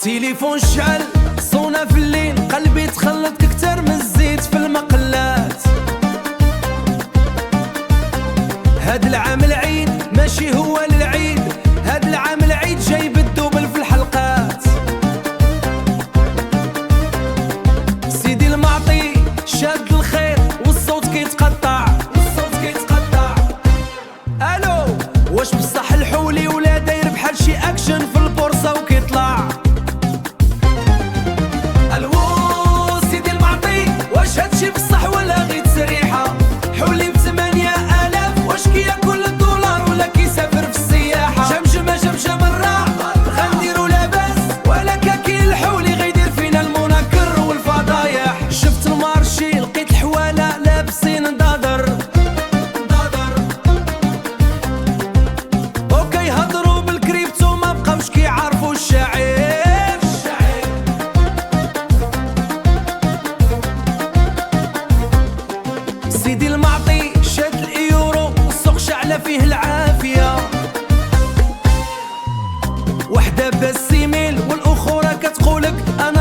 تليفون شعل صونا في الليل، قلبي تخلط كتر من الزيت في المقلات. هاد العام العيد ماشي هو للعيد، هاد العام العيد جاي بالدوبل في الحلقات. سيدي المعطي شاد الخير والصوت كيتقطع، الو واش بصح الحولي ولا داير بحال شي اكشن في البورصه وكيطلع؟ الو سيدي المعطي واش هادشي بصح ولا غير تسريحه؟ حولي ب8000 واش كياكل الدولار ولا كيسافر في السياحه؟ جمجمه الراع غنديرو لاباس، ولا كاكي الحولي غيدير فينا المنكر والفضايح. شفت المارشي لقيت الحواله لابسين ندادر، اوكي هضروا بالكريبتو ما بقاوش كيعرفوا الشعير. سيدي المعطي شاد الايورو والسوق شعله فيه العافيه، وحده باس ايميل والاخرى كتقولك انا